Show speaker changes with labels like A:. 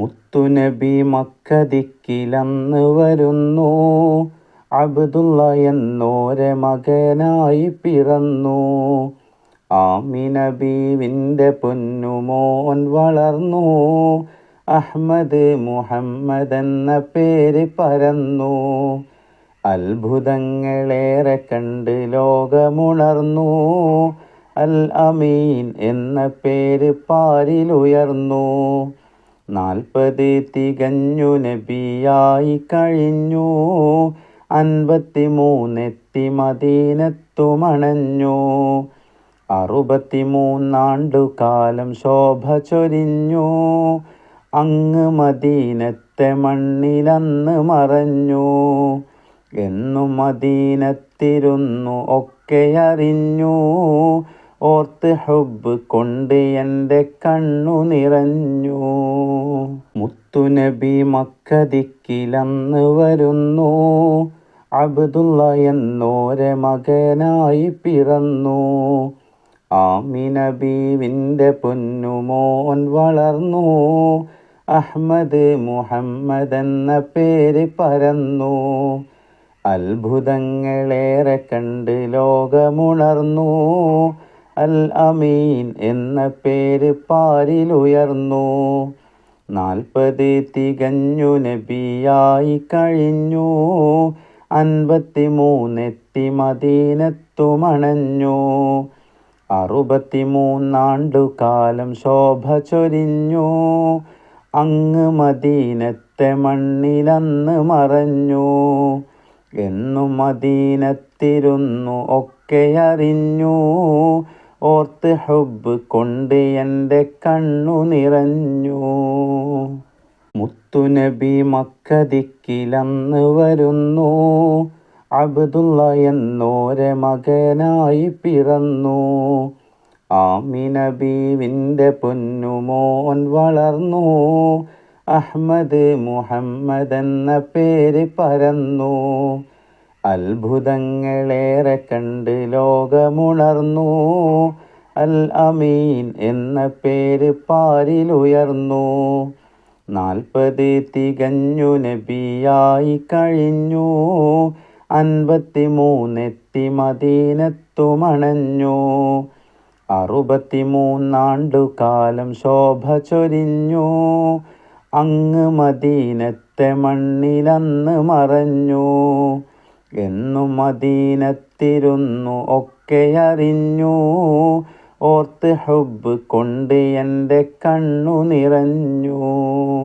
A: മുത്തുനബി മക്കദിക്കിലന്ന് വരുന്നു, അബ്ദുള്ള എന്നോരെ മകനായി പിറന്നു. ആമിന ബീവിൻ്റെ പൊന്നുമോൻ വളർന്നു, അഹ്മദ് മുഹമ്മദ് എന്ന പേര് പരന്നു. അത്ഭുതങ്ങളേറെ കണ്ട് ലോകമുണർന്നു, അൽ അമീൻ എന്ന പേര് പാരിലുയർന്നു. 40 തികഞ്ഞു നബിയായി കഴിഞ്ഞു, 53 എത്തി മദീനത്തുമണഞ്ഞു. 63 കാലം ശോഭ ചൊരിഞ്ഞു, അങ്ങ് മദീനത്തെ മണ്ണിലന്ന് മറഞ്ഞു. എന്നും മദീനത്തിരുന്നു ഒക്കെ അറിഞ്ഞു, ഓർത്ത് ഹുബ്ബ് കൊണ്ട് എൻ്റെ കണ്ണു നിറഞ്ഞു. മുത്തുനബി മക്കദിക്കിലന്ന് വരുന്നു, അബ്ദുള്ള എന്നോരെ മകനായി പിറന്നു. ആമിന ബീവിൻ്റെ പൊന്നുമോൻ വളർന്നു, അഹ്മദ് മുഹമ്മദ് എന്ന പേര് പരന്നു. അത്ഭുതങ്ങളേറെ കണ്ട് ലോകമുണർന്നു, അൽ അമീൻ എന്ന പേര് പാരിലുയർന്നു. 40 തികഞ്ഞു നബിയായി കഴിഞ്ഞു, 53 എത്തി മദീനത്തുമണഞ്ഞു. 63 കാലം ശോഭ ചൊരിഞ്ഞു, അങ്ങ് മദീനത്തെ മണ്ണിലന്ന് മറഞ്ഞു. എന്നും മദീനത്തിരുന്നു ഒക്കെ അറിഞ്ഞു, ഓർത്ത് ഹുബ്ബ് കൊണ്ട് എൻ്റെ കണ്ണു നിറഞ്ഞു. മുത്തുനബി മക്കദിക്കിലന്ന് വരുന്നു, അബ്ദുള്ള എന്നോരെ മകനായി പിറന്നു. ആമിന ബീവിൻ്റെ പൊന്നുമോൻ വളർന്നു, അഹ്മദ് മുഹമ്മദ് എന്ന പേര് പരന്നു. അത്ഭുതങ്ങളേറെ കണ്ട് ലോകമുണർന്നു, അൽ അമീൻ എന്ന പേര് പാരിലുയർന്നു. 40 തികഞ്ഞു നബിയായി കഴിഞ്ഞു, 53 എത്തി മദീനത്തുമണഞ്ഞു. 63 കാലം ശോഭ ചൊരിഞ്ഞു, അങ്ങ് മദീനത്തെ മണ്ണിലന്ന് മറഞ്ഞു. എന്നും മദീനത്തിരുന്നു ഒക്കെ അറിഞ്ഞു, ഓർത്ത് ഹുബ്ബ് കൊണ്ട് എൻ്റെ കണ്ണു നിറഞ്ഞു.